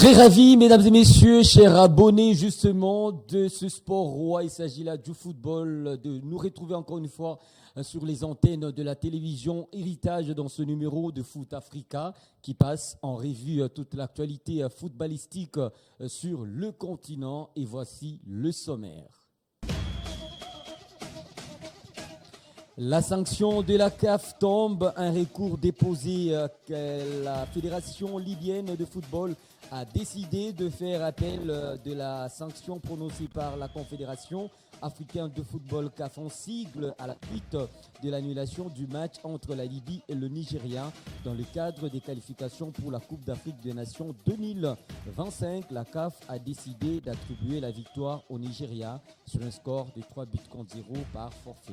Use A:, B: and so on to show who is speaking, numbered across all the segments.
A: Très ravi, mesdames et messieurs, chers abonnés justement de ce sport roi. Il s'agit là du football, de nous retrouver encore une fois sur les antennes de la télévision Héritage dans ce numéro de Foot Africa qui passe en revue toute l'actualité footballistique sur le continent. Et voici le sommaire. La sanction de la CAF tombe, un recours déposé la Fédération libyenne de football a décidé de faire appel de la sanction prononcée par la Confédération africaine de football CAF en sigle à la suite de l'annulation du match entre la Libye et le Nigeria dans le cadre des qualifications pour la Coupe d'Afrique des Nations 2025. La CAF a décidé d'attribuer la victoire au Nigeria sur un score de 3 buts contre 0 par forfait.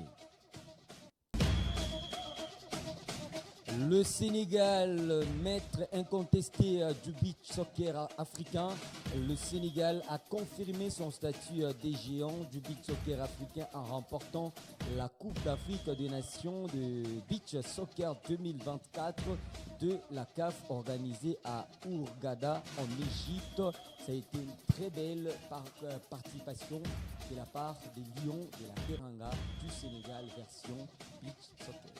A: Le Sénégal, maître incontesté du beach soccer africain, le Sénégal a confirmé son statut des géants du beach soccer africain en remportant la Coupe d'Afrique des Nations de beach soccer 2024 de la CAF organisée à Hurghada en Égypte. Ça a été une très belle participation de la part des Lions de la Teranga du Sénégal version beach soccer.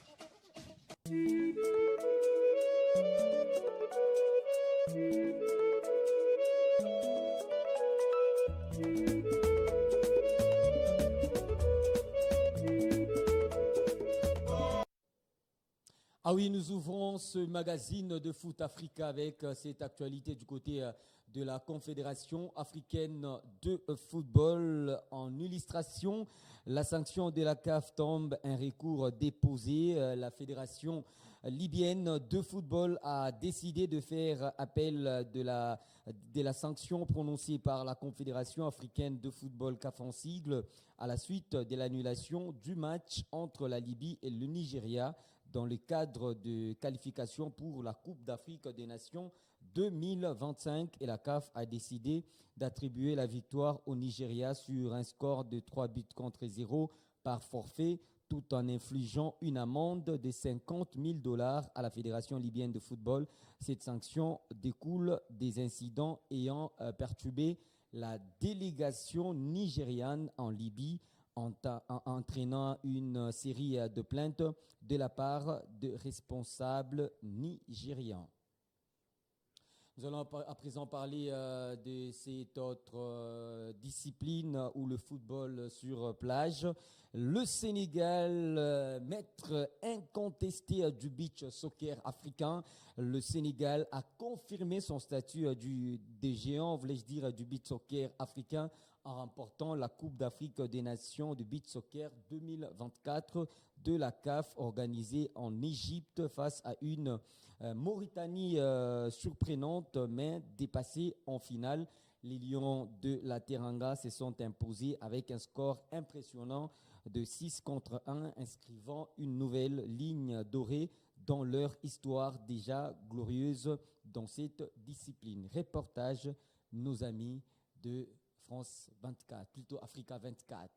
A: Ah oui, nous ouvrons ce magazine de Foot Africa avec cette actualité du côté de la Confédération africaine de football. En illustration, la sanction de la CAF tombe, un recours déposé. La Fédération libyenne de football a décidé de faire appel de la sanction prononcée par la Confédération africaine de football CAF en sigle à la suite de l'annulation du match entre la Libye et le Nigeria dans le cadre de qualification pour la Coupe d'Afrique des Nations 2025. Et la CAF a décidé d'attribuer la victoire au Nigeria sur un score de 3 buts contre 0 par forfait, tout en infligeant une amende de $50,000 à la Fédération libyenne de football. Cette sanction découle des incidents ayant perturbé la délégation nigériane en Libye, entraînant une série de plaintes de la part de responsables nigérians. Nous allons à présent parler de cette autre discipline ou le football sur plage. Le Sénégal, maître incontesté du beach soccer africain, le Sénégal a confirmé son statut des géants, voulais-je dire, du beach soccer africain en remportant la Coupe d'Afrique des Nations de beach soccer 2024 de la CAF organisée en Égypte face à une Mauritanie surprenante mais dépassée en finale. Les Lions de la Teranga se sont imposés avec un score impressionnant de 6-1, inscrivant une nouvelle ligne dorée dans leur histoire déjà glorieuse dans cette discipline. Reportage, nos amis de France 24, plutôt Africa 24.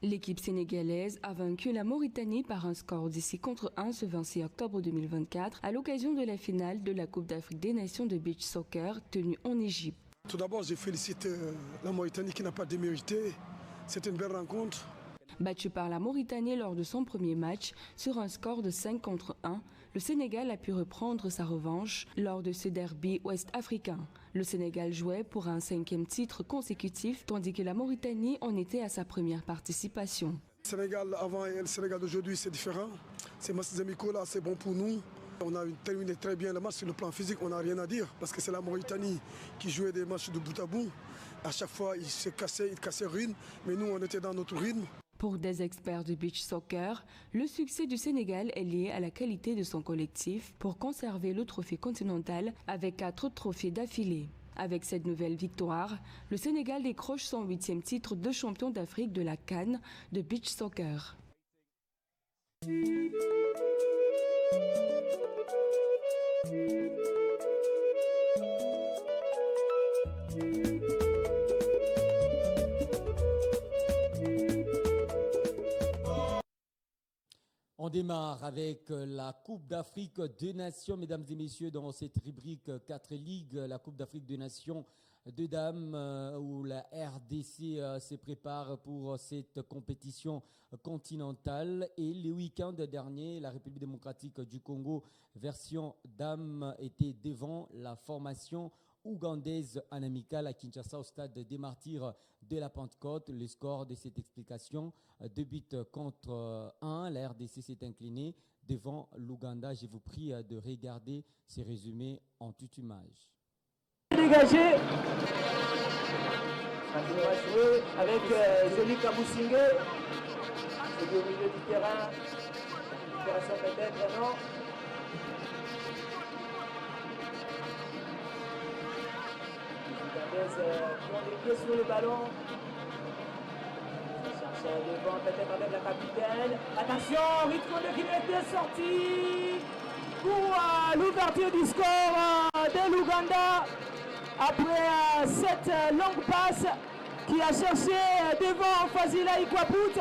B: L'équipe sénégalaise a vaincu la Mauritanie par un score de 6-1 ce 26 octobre 2024 à l'occasion de la finale de la Coupe d'Afrique des Nations de beach soccer tenue en Égypte.
C: Tout d'abord, je félicite la Mauritanie qui n'a pas démérité. C'est une belle rencontre.
B: Battu par la Mauritanie lors de son premier match sur un score de 5-1, le Sénégal a pu reprendre sa revanche lors de ce derby ouest-africain. Le Sénégal jouait pour un 5e titre consécutif, tandis que la Mauritanie en était à sa première participation.
C: Le Sénégal avant et le Sénégal d'aujourd'hui, c'est différent. Ces matchs amicaux là, c'est bon pour nous. On a terminé très bien le match sur le plan physique, on n'a rien à dire. Parce que c'est la Mauritanie qui jouait des matchs de bout à bout. À chaque fois, ils se cassaient, rythme, mais nous, on était dans notre rythme.
B: Pour des experts de beach soccer, le succès du Sénégal est lié à la qualité de son collectif pour conserver le trophée continental avec 4 trophées d'affilée. Avec cette nouvelle victoire, le Sénégal décroche son 8e titre de champion d'Afrique de la CAN de beach soccer.
A: On On démarre avec la Coupe d'Afrique des Nations, mesdames et messieurs, dans cette rubrique 4 ligues, la Coupe d'Afrique des Nations de dames où la RDC se prépare pour cette compétition continentale. Et le week-end dernier, la République démocratique du Congo, version dames, était devant la formation ougandaise en amical à Kinshasa au stade des Martyrs de la Pentecôte. Le score de cette explication, 2 buts contre 1. La RDC s'est inclinée devant l'Ouganda. Je vous prie de regarder ces résumés en toute image.
D: Dégagé. On va jouer avec Zoli Kabousingue. C'est au milieu du terrain. Récupération peut-être, non? Les qui ont les pieds sur le ballon. Ça cherche devant peut-être avec la capitaine. Attention, rythme qui était sorti pour l'ouverture du score de l'Ouganda. Après cette longue passe qui a cherché devant Fazila Ikwaput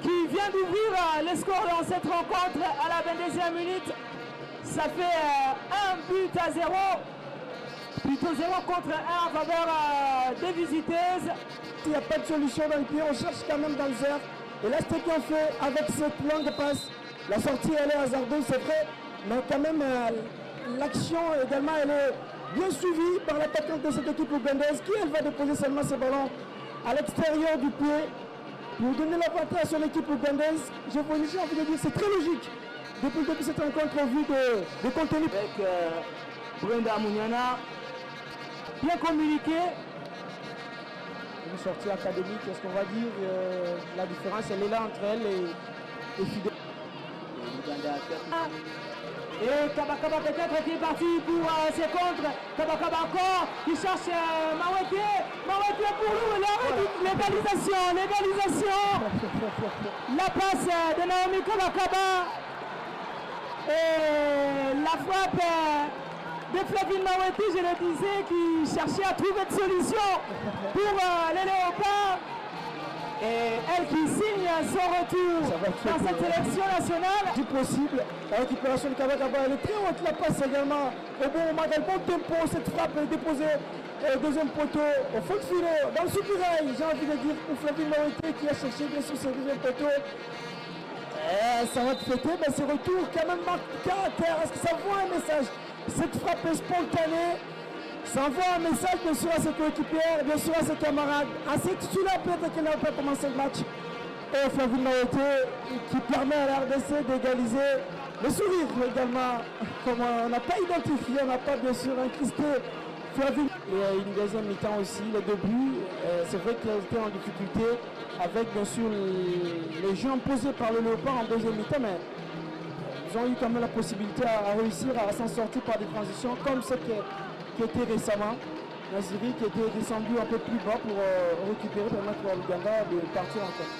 D: qui vient d'ouvrir le score dans cette rencontre à la 22e minute. Ça fait 1-0. Plutôt 0 contre 1 en faveur des visiteuses.
E: Il n'y a pas de solution dans le pied, on cherche quand même dans le air. Et là, c'était bien fait avec cette longue passe. La sortie, elle est hasardeuse, c'est vrai. Mais quand même, l'action également, elle est bien suivie par l'attaquante de cette équipe ougandaise qui, elle, va déposer seulement ce ballon à l'extérieur du pied pour donner l'avantage à son équipe ougandaise. J'ai envie de dire, c'est très logique. Depuis cette rencontre, au vu de contenu.
D: Avec Brenda Mouniana, bien communiqué.
E: Une sortie académique, est-ce qu'on va dire, la différence, elle est là entre elle et Fidel.
D: Et Kabakaba peut-être qui est parti pour ses contres. Kabakaba encore, qui cherche Maweke. Maweke pour nous, l'égalisation. La passe de Naomi Kabakaba. Et la frappe de Flavine Maweke, je le disais, qui cherchait à trouver une solution pour les Léopards. Et elle qui signe son retour dans cette sélection nationale.
E: Si possible, la récupération de Kabakaba, elle est très haute, la passe également. Au bon moment, dans le bon tempo, cette frappe est déposée au deuxième poteau, au fond de filet, dans le soupirail, j'ai envie de dire, pour Flavine Maweke qui a cherché bien sûr ce deuxième poteau. Ça va te fêter, mais ce retour quand même marque caractère. Est-ce que ça voit un message? Cette frappe est spontanée. Ça envoie un message bien sûr à ses coéquipiers, bien sûr à ses camarades, à cette titulaire peut-être qui n'a pas commencé le match. Et Flavine Maweke qui permet à la RDC d'égaliser. Le sourire également, comme on n'a pas identifié, on n'a pas bien sûr incrusté Flavine. Et une deuxième mi-temps aussi, les deux buts. C'est vrai qu'ils étaient en difficulté avec bien sûr les jeux imposés par le Léopard en deuxième mi-temps, mais ils ont eu quand même la possibilité à réussir à s'en sortir par des transitions comme ce qui était récemment. Naziri qui était descendu un peu plus bas pour récupérer, permettre à l'Ouganda de partir encore.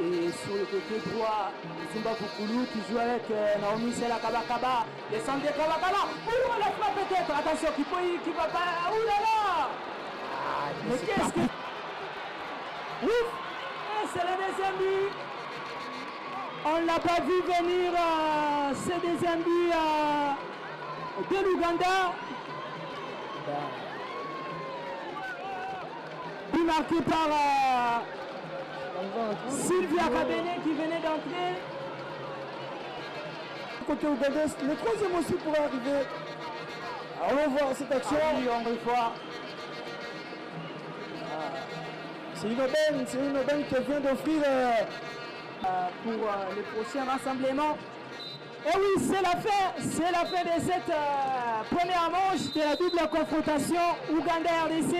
D: Et sur le côté droit, Zumba Fukulu qui joue avec Naomi Sela Kabakaba. Descend de Kabakaba. Ouh, la frappe peut-être. Attention, qui va pas. Ouh là là. Mais qu'est-ce que. Ouf. Et c'est le deuxième but. On ne l'a pas vu venir, ce deuxième but de l'Ouganda. But marqué par Sylvia Kabene qui venait d'entrer.
E: Côté ougandais, le troisième aussi pourrait arriver. Alors, on va voir cette action.
D: Oui, on va voir.
E: C'est une aubaine qui vient d'offrir
D: pour le prochain rassemblement. Et oui, c'est la fin de cette première manche de la double confrontation Ouganda-RDC.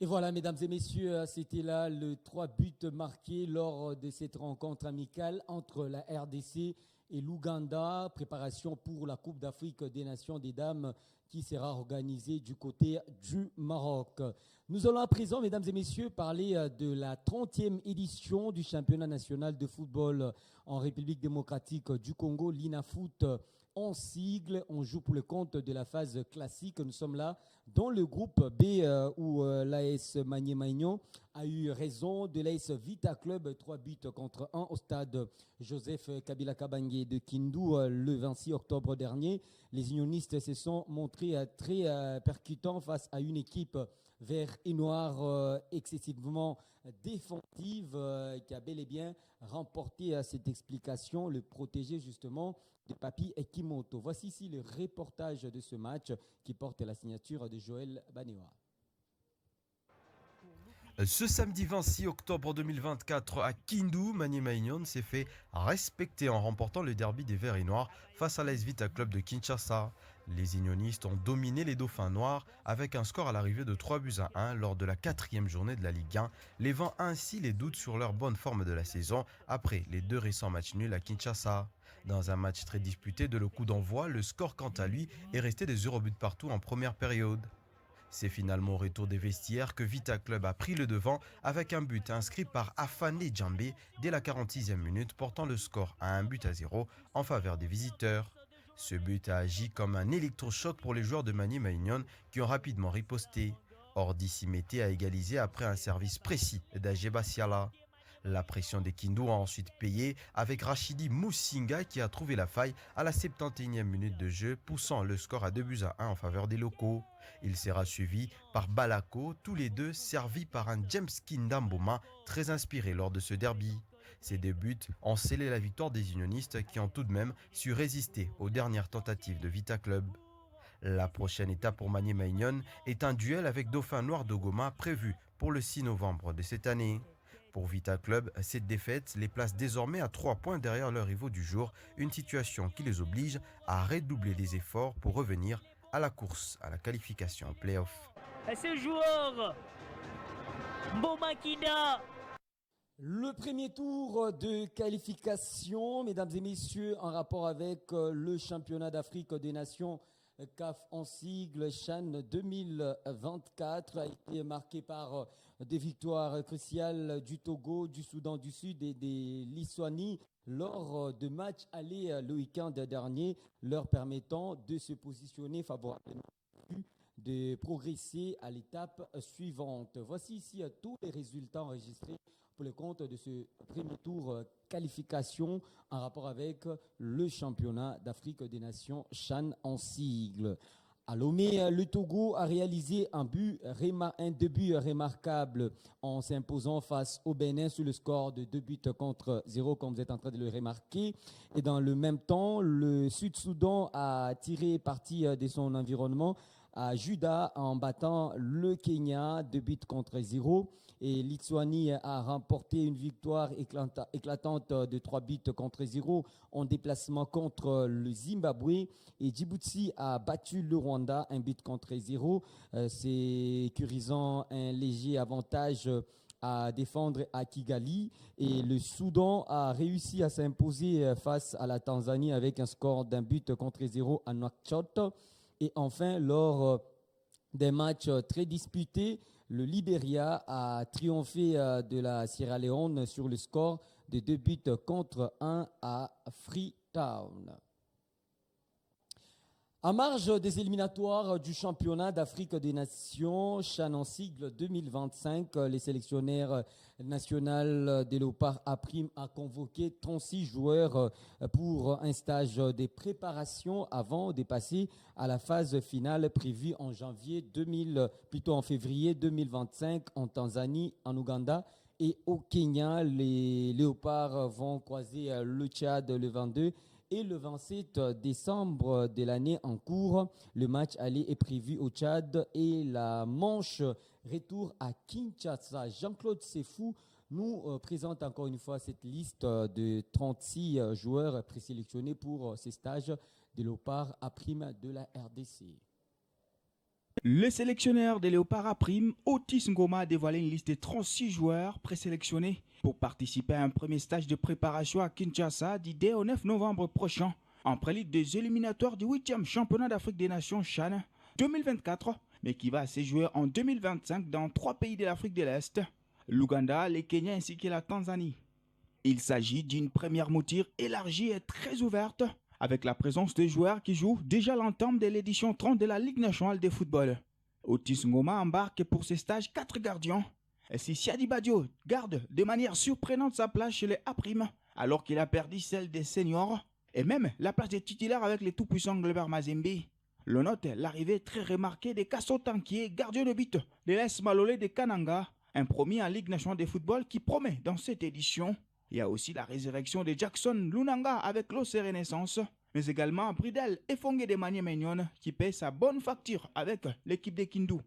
A: Et voilà, mesdames et messieurs, c'était là le 3 buts marqués lors de cette rencontre amicale entre la RDC et l'Ouganda. Préparation pour la Coupe d'Afrique des Nations des Dames qui sera organisée du côté du Maroc. Nous allons à présent, mesdames et messieurs, parler de la 30e édition du championnat national de football en République démocratique du Congo, l'INAFOOT. En sigle, on joue pour le compte de la phase classique. Nous sommes là Dans le groupe B, où l'AS Magny-Maignan a eu raison de l'AS Vita Club, 3 buts contre 1 au stade Joseph Kabila Kabange de Kindu le 26 octobre dernier. Les unionistes se sont montrés très percutants face à une équipe vert et noir excessivement défensive qui a bel et bien remporté cette explication, le protégé justement de Papi Ekimoto. Voici ici le reportage de ce match qui porte la signature de Joël Banewa.
F: Ce samedi 26 octobre 2024 à Kindu, Magny-Maignan s'est fait respecter en remportant le derby des Verts et Noirs face à l'AS Vita Club de Kinshasa. Les unionistes ont dominé les Dauphins Noirs avec un score à l'arrivée de 3-1 lors de la 4e journée de la Ligue 1, levant ainsi les doutes sur leur bonne forme de la saison après les 2 récents matchs nuls à Kinshasa. Dans un match très disputé de le coup d'envoi, le score quant à lui est resté de 0 buts partout en première période. C'est finalement au retour des vestiaires que Vita Club a pris le devant avec un but inscrit par Afane Djambé dès la 46e minute, portant le score à 1-0 en faveur des visiteurs. Ce but a agi comme un électrochoc pour les joueurs de Magny-Maignan qui ont rapidement riposté. Ordi Simete a égalisé après un service précis d'Ajeba Siala. La pression des Kindu a ensuite payé avec Rachidi Moussinga qui a trouvé la faille à la 71e minute de jeu, poussant le score à 2-1 en faveur des locaux. Il sera suivi par Balako, tous les deux servis par un James Kindamboma très inspiré lors de ce derby. Ces 2 buts ont scellé la victoire des unionistes qui ont tout de même su résister aux dernières tentatives de Vita Club. La prochaine étape pour Magny-Maignan est un duel avec Dauphin Noir de Goma prévu pour le 6 novembre de cette année. Pour Vita Club, cette défaite les place désormais à 3 points derrière leurs rivaux du jour, une situation qui les oblige à redoubler les efforts pour revenir à la course à la qualification en play-off.
D: Ce joueur, Bomakina.
A: Le premier tour de qualification, mesdames et messieurs, en rapport avec le championnat d'Afrique des Nations CAF en sigle CHAN 2024 a été marqué par des victoires cruciales du Togo, du Soudan du Sud et des Lituanie lors de matchs allés le week-end dernier, leur permettant de se positionner favorablement, de progresser à l'étape suivante. Voici ici tous les résultats enregistrés pour le compte de ce premier tour qualification en rapport avec le championnat d'Afrique des Nations CHAN en sigle. À Lomé, le Togo a réalisé un début remarquable en s'imposant face au Bénin sur le score de 2-0, comme vous êtes en train de le remarquer. Et dans le même temps, le Sud-Soudan a tiré parti de son environnement à Juda en battant le Kenya 2-0. Et Lituanie a remporté une victoire éclatante de 3-0 en déplacement contre le Zimbabwe. Et Djibouti a battu le Rwanda 1-0. Sécurisant un léger avantage à défendre à Kigali. Et le Soudan a réussi à s'imposer face à la Tanzanie avec un score d'1-0 à Nouakchott. Et enfin, lors des matchs très disputés, le Libéria a triomphé de la Sierra Leone sur le score de 2-1 à Freetown. À marge des éliminatoires du championnat d'Afrique des Nations, CHAN en sigle 2025, les sélectionnaires nationaux des Léopards A-Prime a convoqué 36 joueurs pour un stage de préparation avant de passer à la phase finale prévue en février 2025 en Tanzanie, en Ouganda et au Kenya. Les Léopards vont croiser le Tchad le 22 et le 27 décembre de l'année en cours. Le match aller est prévu au Tchad et la manche retour à Kinshasa. Jean-Claude Sefou nous présente encore une fois cette liste de 36 joueurs présélectionnés pour ces stages de Léopards A-Prime de la RDC.
G: Le sélectionneur des Léopards A-Prime, Otis Ngoma, a dévoilé une liste de 36 joueurs présélectionnés pour participer à un premier stage de préparation à Kinshasa du au 9 novembre prochain, en prélude des éliminatoires du 8e championnat d'Afrique des Nations CHAN 2024, mais qui va se jouer en 2025 dans 3 pays de l'Afrique de l'Est, l'Ouganda, le Kenya ainsi que la Tanzanie. Il s'agit d'une première mouture élargie et très ouverte, avec la présence de joueurs qui jouent déjà l'entame de l'édition 30 de la Ligue nationale de football. Otis Ngoma embarque pour ses stages 4 gardiens. Et si Siadi Badio garde de manière surprenante sa place chez les A', alors qu'il a perdu celle des seniors, et même la place des titulaires avec les tout-puissants Glebert Mazembe. Le note l'arrivée très remarquée de Kasso Tankier, gardien de but de l'AS Malolé de Kananga, un premier en Ligue nationale de football qui promet dans cette édition. Il y a aussi la résurrection de Jackson Lunanga avec l'OC Renaissance, mais également Bridel et Fongue de Maniema Maignon qui paie sa bonne facture avec l'équipe de Kindu.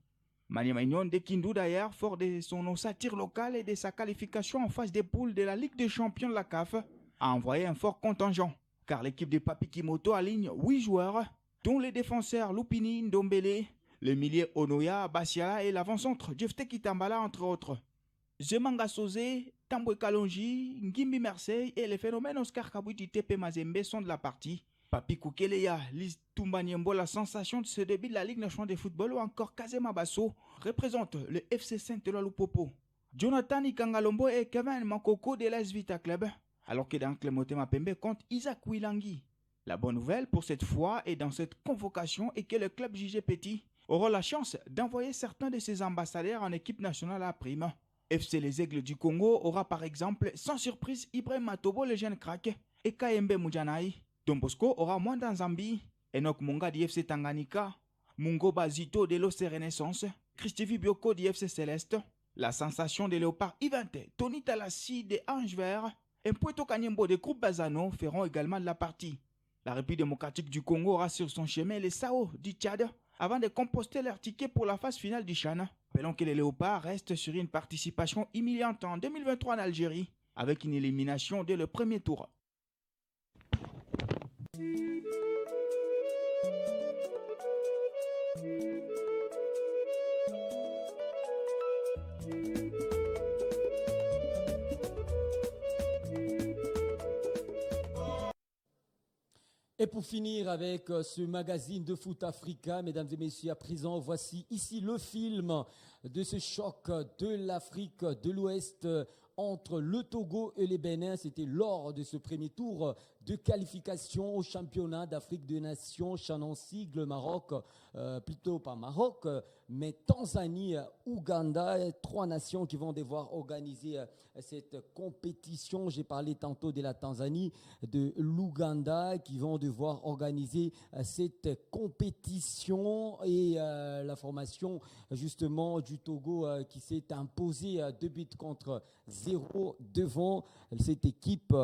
G: Maniema Maignon de Kindu d'ailleurs, fort de son ossature locale et de sa qualification en phase des poules de la Ligue des champions de la CAF, a envoyé un fort contingent, car l'équipe de Papi Kimoto aligne 8 joueurs, dont les défenseurs Lupini Ndombele, le milieu Onoya Basiala et l'avant-centre Jefte Kitambala entre autres. Zemanga Sosé, Tambwe Kalonji, Ngimbi Marseille et les phénomènes Oscar Kabouti Tepe Mazembe sont de la partie. Papi Koukeleya, Liz Tumbanyembo, la sensation de ce début de la Ligue nationale de football, ou encore Kazema Basso représente le FC Saint-Éloi Lupopo. Jonathan Ikangalombo et Kevin Mankoko de l'AS Vita Club, alors que dans Clémotema Pembe compte Isaac Wilangi. La bonne nouvelle pour cette fois et dans cette convocation est que le club jugé petit aura la chance d'envoyer certains de ses ambassadeurs en équipe nationale à prime. FC Les Aigles du Congo aura par exemple, sans surprise, Ibrahim Matobo, le jeune crack, et Kayembe Mujanaï. Don Bosco aura Mwanda Zambi, Enoch Munga du FC Tanganyika, Mungo Bazito de l'OC Renaissance, Christivi Bioko du FC Céleste, la sensation des Léopards Ivante, Tony Talassi des Anges Verts, et Mpueto Kanyembo des Groupes Bazano feront également de la partie. La République démocratique du Congo aura sur son chemin les Sao du Tchad avant de composter leur ticket pour la phase finale du Chan. Rappelons que les Léopards restent sur une participation humiliante en 2023 en Algérie, avec une élimination dès le premier tour.
A: Et pour finir avec ce magazine de Foot Africa, mesdames et messieurs, à présent, voici ici le film de ce choc de l'Afrique de l'Ouest entre le Togo et le Bénin. C'était lors de ce premier tour de qualification au championnat d'Afrique des Nations, Chanon sigle Maroc, plutôt pas Maroc, mais Tanzanie, Ouganda, 3 nations qui vont devoir organiser cette compétition. J'ai parlé tantôt de la Tanzanie, de l'Ouganda qui vont devoir organiser cette compétition et la formation justement du Togo qui s'est imposée 2 buts contre 0 devant cette équipe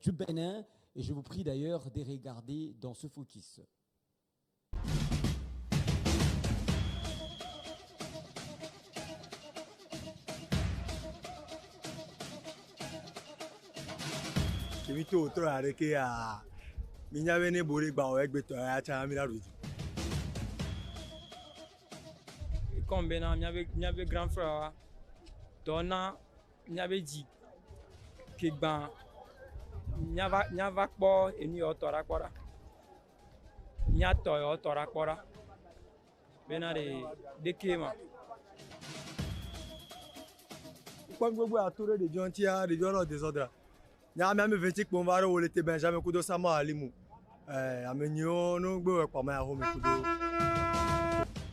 A: du Bénin. Et je vous prie d'ailleurs de regarder dans ce focus.
H: Kimito to areke a minyawe ne bori gba o egbe to a cha mi la ruji.
I: Comme Bénin, miabe grand frère dona miabe di kegban nyava kpɔ enu yɔ tɔ ɖa kpɔ ɖa nyatɔ yɔ tɔ ɖa kpɔ ɖa bena de ke ma.
H: Kpɔm gbogbo ato ɖe ɖeviwo ŋutia ɖeviwo nɔ desɔdra nya miame 20 kpɔm va ɖe wo le te Benjamin kudo Samuel Alimu ame nyiwo no gbe wɔ kpama ya home kudo.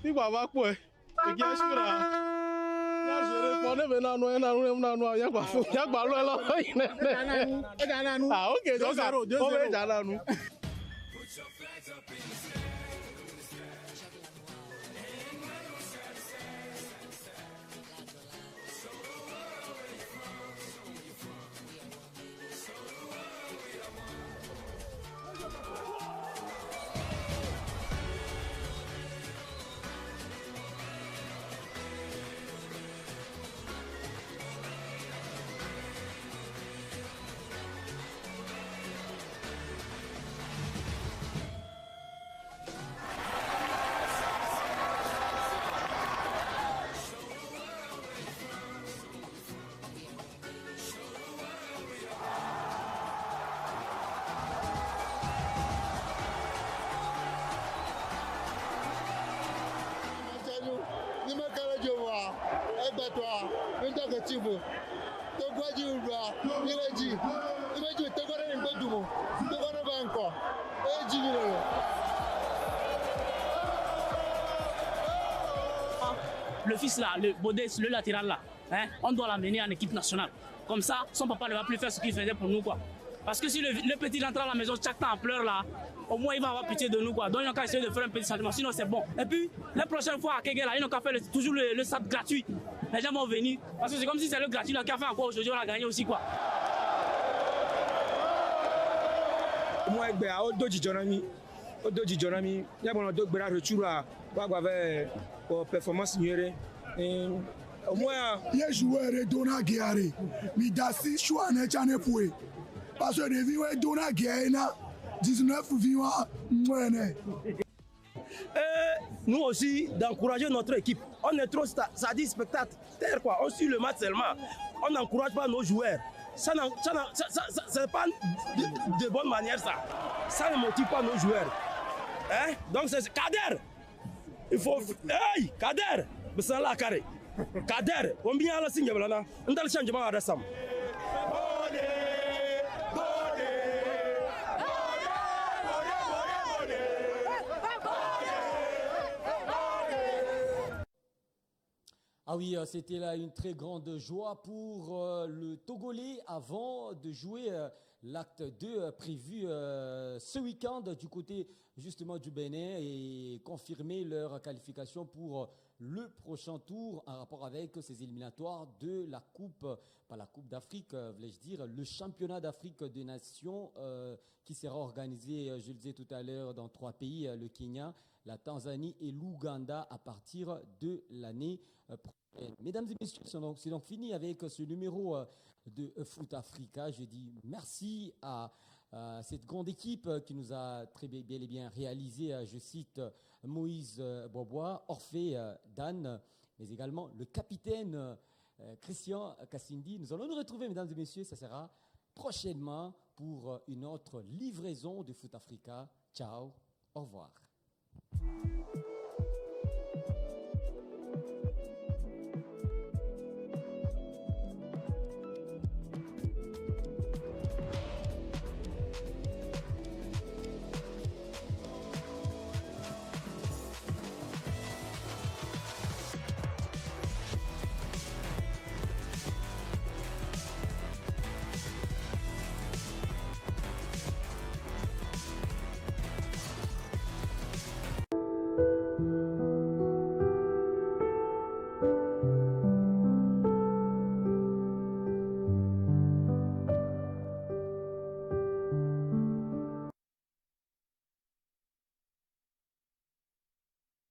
J: Igba va kpɔe eki asura. Pone venano enano ya gba lo elo ah okay just zero jananu.
K: le fils là, le Bodé, le latéral là, hein, on doit l'amener en équipe nationale. Comme ça, son papa ne va plus faire ce qu'il faisait pour nous, quoi. Parce que si le petit rentre à la maison chaque temps en pleurs là, au moins il va avoir pitié de nous, quoi. Donc il n'a qu'à essayer de faire un petit changement, sinon c'est bon. Et puis la prochaine fois à Kegela, ils n'ont qu'à faire toujours le stade gratuit. Les gens vont venir, parce que c'est comme si c'est le gratuit là qui a fait encore aujourd'hui, on a gagné aussi, quoi.
L: Moi, je suis Odoji Jonami, il y a un doc retour à performance nuérée. Au moins,
M: les joueurs de Dona Guerre, mais d'assis choix n'est jamais poué. Parce que les vieux Dona Guerre, 19 vivants,
L: nous aussi, d'encourager notre équipe. On est trop, ça dit spectateur, quoi. On suit le match seulement. On n'encourage pas nos joueurs. Ça c'est pas de bonne manière, ça. Ça ne motive pas nos joueurs. Hein? Donc c'est Kader. Il faut. Hey, Kader! Bissala Kare. Kader, combien la signe blana? On a le changement à Rassam.
A: Ah oui, c'était là une très grande joie pour le Togolais avant de jouer l'acte 2 prévu ce week-end du côté justement du Bénin et confirmer leur qualification pour le prochain tour en rapport avec ces éliminatoires de la Coupe, pas la Coupe d'Afrique, voulais-je dire, le championnat d'Afrique des Nations qui sera organisé, je le disais tout à l'heure, dans 3 pays, le Kenya, la Tanzanie et l'Ouganda à partir de l'année prochaine. Mesdames et messieurs, c'est donc fini avec ce numéro de Foot Africa. Je dis merci à cette grande équipe qui nous a très bel et bien réalisé, je cite Moïse Bobois, Orphée Dan, mais également le capitaine Christian Kassindi. Nous allons nous retrouver, mesdames et messieurs, ça sera prochainement pour une autre livraison de Foot Africa. Ciao, au revoir.